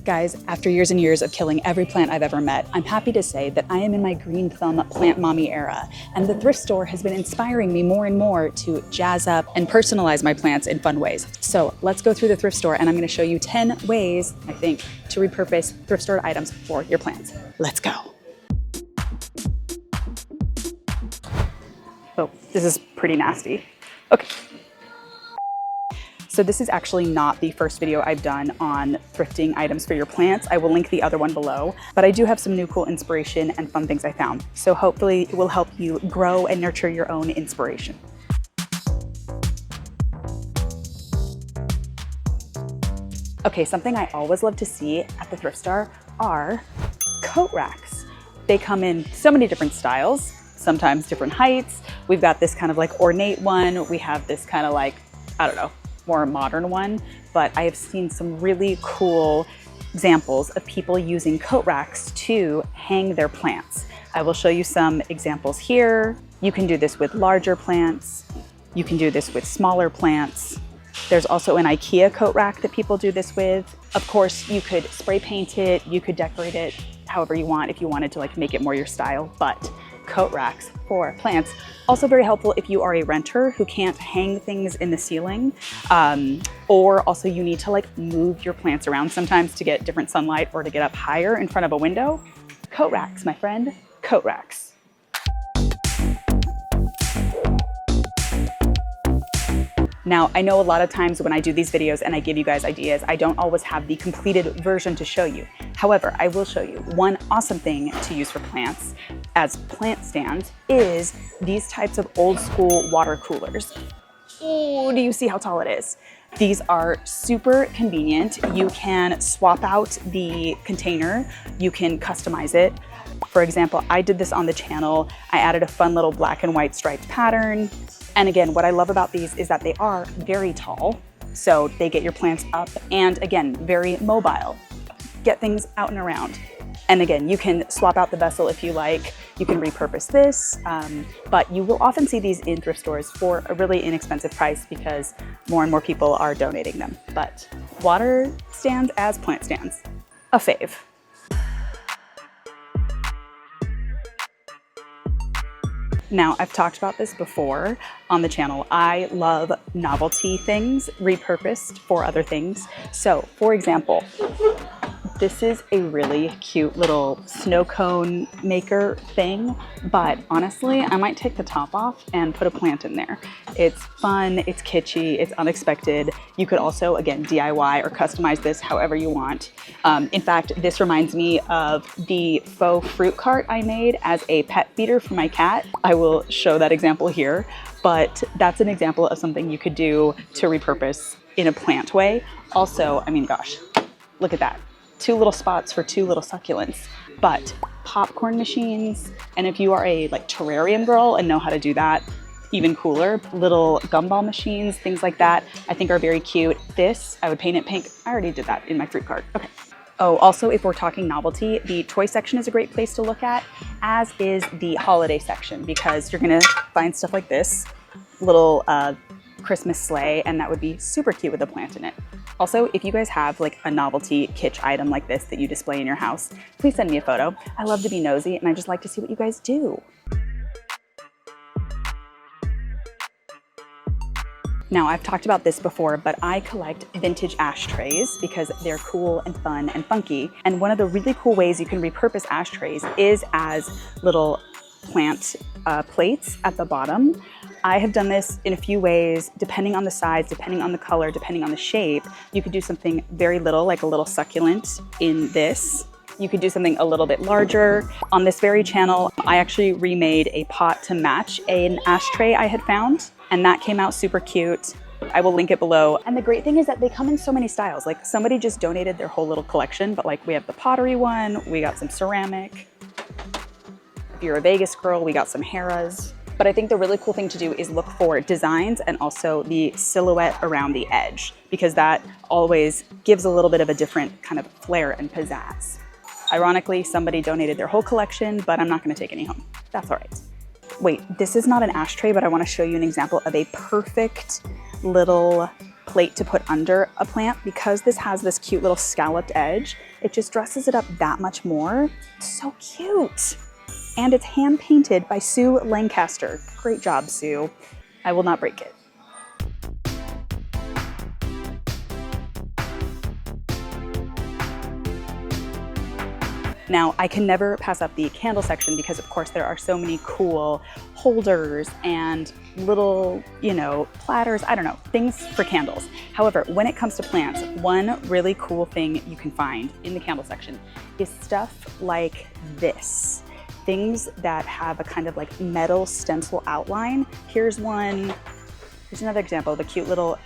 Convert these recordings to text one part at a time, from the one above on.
Guys, after years and years of killing every plant I've ever met, I'm happy to say that I am in my green thumb plant mommy era, and the thrift store has been inspiring me more and more to jazz up and personalize my plants in fun ways. So let's go through the thrift store and I'm going to show you 10 ways, I think, to repurpose thrift store items for your plants. Let's go. Oh, this is pretty nasty. Okay. So this is actually not the first video I've done on thrifting items for your plants. I will link the other one below, but I do have some new cool inspiration and fun things I found. So hopefully it will help you grow and nurture your own inspiration. Okay, something I always love to see at the thrift store are coat racks. They come in so many different styles, sometimes different heights. We've got this kind of like ornate one. We have this kind of like, I don't know, more modern one, but I have seen some really cool examples of people using coat racks to hang their plants. I will show you some examples here. You can do this with larger plants. You can do this with smaller plants. There's also an IKEA coat rack that people do this with. Of course, you could spray paint it, you could decorate it however you want if you wanted to like make it more your style, but coat racks for plants. Also very helpful if you are a renter who can't hang things in the ceiling, or also you need to like move your plants around sometimes to get different sunlight or to get up higher in front of a window. Coat racks, my friend, coat racks. Now, I know a lot of times when I do these videos and I give you guys ideas, I don't always have the completed version to show you. However, I will show you one awesome thing to use for plants as plant stands is these types of old school water coolers. Oh, do you see how tall it is? These are super convenient. You can swap out the container. You can customize it. For example, I did this on the channel. I added a fun little black and white striped pattern. And again, what I love about these is that they are very tall. So they get your plants up and again, very mobile. Get things out and around. And again, you can swap out the vessel if you like. You can repurpose this, but you will often see these in thrift stores for a really inexpensive price because more and more people are donating them. But water stands as plant stands, a fave. Now, I've talked about this before on the channel. I love novelty things repurposed for other things. So, for example, this is a really cute little snow cone maker thing, but honestly, I might take the top off and put a plant in there. It's fun, it's kitschy, it's unexpected. You could also, again, DIY or customize this however you want. In fact, this reminds me of the faux fruit cart I made as a pet feeder for my cat. I will show that example here, but that's an example of something you could do to repurpose in a plant way. Also, I mean, gosh, look at that. 2 little spots for 2 little succulents, but popcorn machines. And if you are a like terrarium girl and know how to do that, even cooler, little gumball machines, things like that, I think are very cute. This, I would paint it pink. I already did that in my fruit cart. Okay. Oh, also, if we're talking novelty, the toy section is a great place to look at, as is the holiday section, because you're gonna find stuff like this, little Christmas sleigh, and that would be super cute with a plant in it. Also, if you guys have like a novelty kitsch item like this that you display in your house, please send me a photo. I love to be nosy and I just like to see what you guys do. Now, I've talked about this before, but I collect vintage ashtrays because they're cool and fun and funky. And one of the really cool ways you can repurpose ashtrays is as little plant plates at the bottom. I have done this in a few ways, depending on the size, depending on the color, depending on the shape. You could do something very little, like a little succulent in this. You could do something a little bit larger. On this very channel, I actually remade a pot to match an ashtray I had found, and that came out super cute. I will link it below. And the great thing is that they come in so many styles. Like somebody just donated their whole little collection, but like we have the pottery one, we got some ceramic. If you're a Vegas girl, we got some Harrah's. But I think the really cool thing to do is look for designs and also the silhouette around the edge, because that always gives a little bit of a different kind of flair and pizzazz. Ironically, somebody donated their whole collection, but I'm not gonna take any home. That's all right. Wait, this is not an ashtray, but I wanna show you an example of a perfect little plate to put under a plant, because this has this cute little scalloped edge, it just dresses it up that much more. So cute. And it's hand painted by Sue Lancaster. Great job, Sue. I will not break it. Now, I can never pass up the candle section because of course there are so many cool holders and little, you know, platters, I don't know, things for candles. However, when it comes to plants, one really cool thing you can find in the candle section is stuff like this. Things that have a kind of like metal stencil outline. Here's one, here's another example, the cute little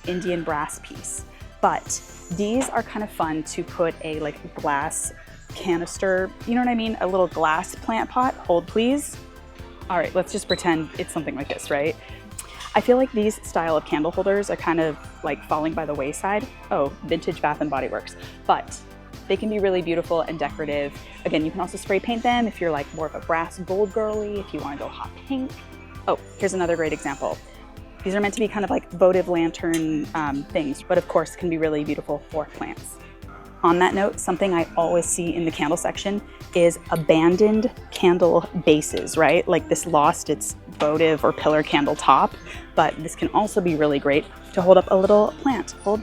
Indian brass piece. But these are kind of fun to put a like glass canister, you know what I mean? A little glass plant pot. Hold please. All right, let's just pretend it's something like this, right? I feel like these style of candle holders are kind of like falling by the wayside. Oh, vintage Bath and Body Works. But they can be really beautiful and decorative. Again, you can also spray paint them if you're like more of a brass gold girly, if you want to go hot pink. Oh, here's another great example. These are meant to be kind of like votive lantern things, but of course can be really beautiful for plants. On that note, something I always see in the candle section is abandoned candle bases, right? Like this lost its votive or pillar candle top, but this can also be really great to hold up a little plant. Hold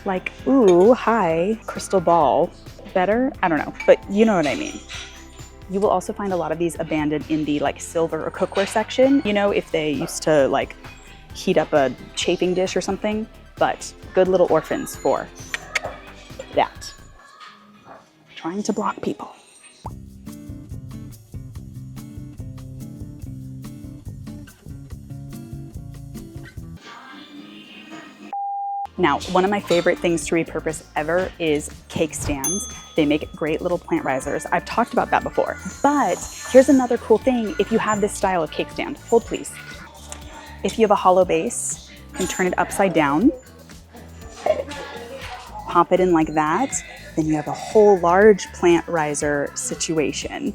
like, ooh, hi, crystal ball. Better? I don't know, but you know what I mean. You will also find a lot of these abandoned in the like silver or cookware section. You know, if they used to like heat up a chafing dish or something, but good little orphans for that. Trying to block people. Now, one of my favorite things to repurpose ever is cake stands. They make great little plant risers. I've talked about that before, but here's another cool thing if you have this style of cake stand. Hold please. If you have a hollow base, you can turn it upside down, pop it in like that, then you have a whole large plant riser situation.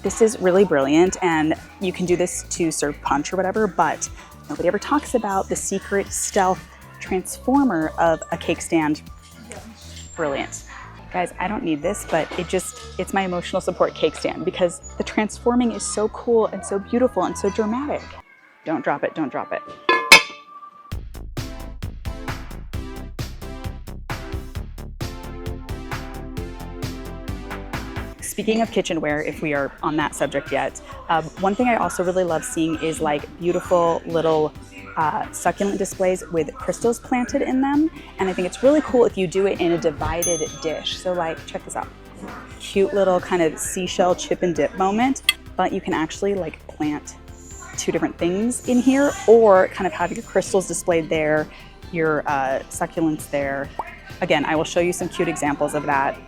This is really brilliant, and you can do this to serve punch or whatever, but nobody ever talks about the secret stealth transformer of a cake stand. Brilliant. Guys, I don't need this, but it's my emotional support cake stand because the transforming is so cool and so beautiful and so dramatic. Don't drop it, don't drop it. Speaking of kitchenware, if we are on that subject yet, one thing I also really love seeing is like beautiful little succulent displays with crystals planted in them. And I think it's really cool if you do it in a divided dish. So like, check this out. Cute little kind of seashell chip and dip moment, but you can actually like plant two different things in here, or kind of have your crystals displayed there, your succulents there. Again, I will show you some cute examples of that.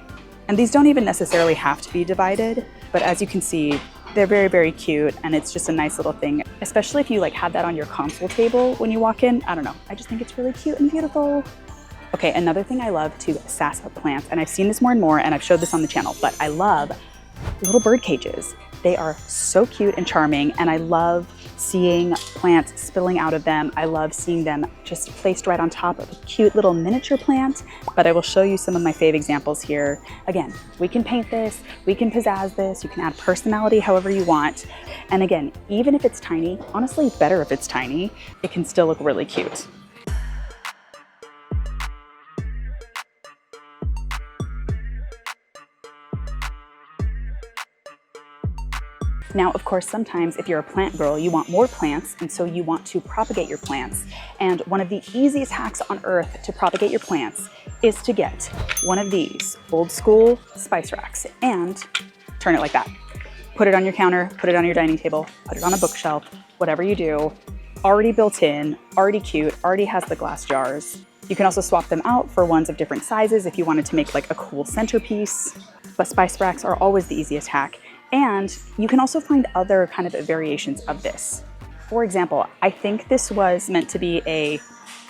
And these don't even necessarily have to be divided, but as you can see, they're very, very cute, and it's just a nice little thing, especially if you like have that on your console table when you walk in. I don't know, I just think it's really cute and beautiful. Okay, another thing I love to sass up plants, and I've seen this more and more, and I've showed this on the channel, but I love little bird cages. They are so cute and charming, and I love seeing plants spilling out of them. I love seeing them just placed right on top of a cute little miniature plant, but I will show you some of my fave examples here. Again, we can paint this, we can pizzazz this, you can add personality however you want. And again, even if it's tiny, honestly, better if it's tiny, it can still look really cute. Now, of course, sometimes if you're a plant girl, you want more plants, and so you want to propagate your plants. And one of the easiest hacks on earth to propagate your plants is to get one of these old school spice racks and turn it like that. Put it on your counter, put it on your dining table, put it on a bookshelf, whatever you do, already built in, already cute, already has the glass jars. You can also swap them out for ones of different sizes if you wanted to make like a cool centerpiece. But spice racks are always the easiest hack. And you can also find other kind of variations of this. For example, I think this was meant to be a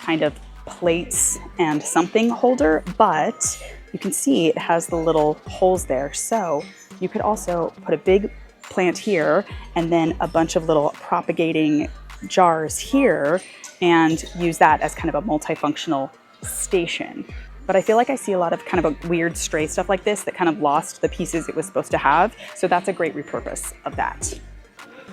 kind of plates and something holder, but you can see it has the little holes there. So you could also put a big plant here and then a bunch of little propagating jars here, and use that as kind of a multifunctional station. But I feel like I see a lot of kind of a weird stray stuff like this that kind of lost the pieces it was supposed to have. So that's a great repurpose of that.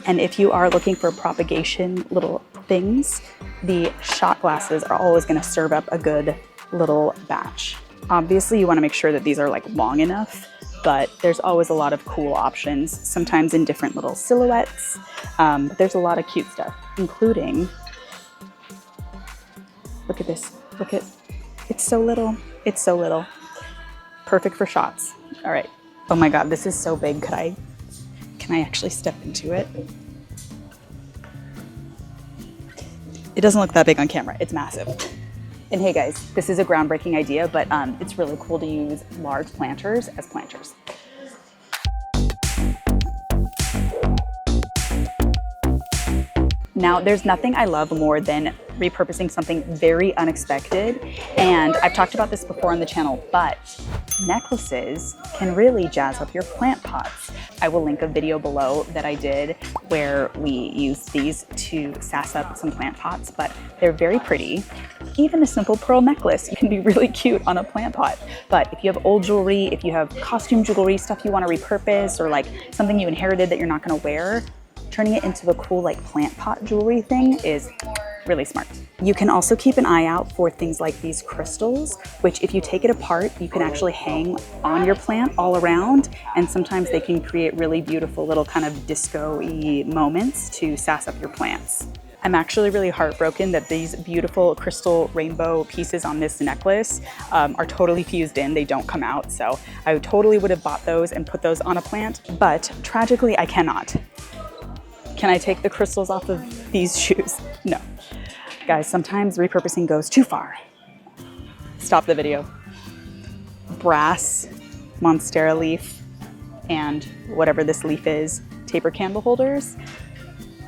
And if you are looking for propagation little things, the shot glasses are always going to serve up a good little batch. Obviously, you want to make sure that these are like long enough, but there's always a lot of cool options, sometimes in different little silhouettes. But there's a lot of cute stuff, including, look at this, look at, it's so little, it's so little. Perfect for shots. All right. Oh my God, this is so big. Can I actually step into it? It doesn't look that big on camera. It's massive. And hey guys, this is a groundbreaking idea, but it's really cool to use large planters as planters. Now, there's nothing I love more than repurposing something very unexpected. And I've talked about this before on the channel, but necklaces can really jazz up your plant pots. I will link a video below that I did where we used these to sass up some plant pots, but they're very pretty. Even a simple pearl necklace can be really cute on a plant pot. But if you have old jewelry, if you have costume jewelry, stuff you want to repurpose, or like something you inherited that you're not going to wear, turning it into a cool like plant pot jewelry thing is really smart. You can also keep an eye out for things like these crystals, which if you take it apart, you can actually hang on your plant all around. And sometimes they can create really beautiful little kind of disco-y moments to sass up your plants. I'm actually really heartbroken that these beautiful crystal rainbow pieces on this necklace are totally fused in. They don't come out. So I totally would have bought those and put those on a plant, but tragically I cannot. Can I take the crystals off of these shoes? No. Guys, sometimes repurposing goes too far. Stop the video. Brass monstera leaf and whatever this leaf is, taper candle holders.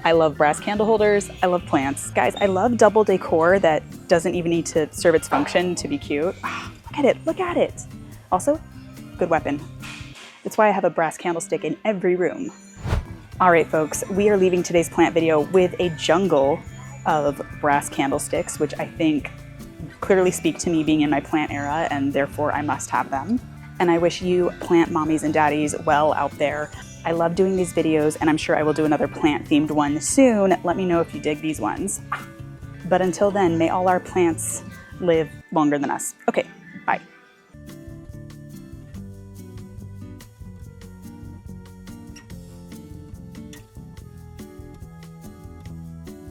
I love brass candle holders. I love plants. Guys, I love double decor that doesn't even need to serve its function to be cute. Oh, look at it, look at it. Also, good weapon. That's why I have a brass candlestick in every room. All right, folks, we are leaving today's plant video with a jungle of brass candlesticks, which I think clearly speak to me being in my plant era, and therefore I must have them. And I wish you plant mommies and daddies well out there. I love doing these videos, and I'm sure I will do another plant-themed one soon. Let me know if you dig these ones. But until then, may all our plants live longer than us. Okay, bye.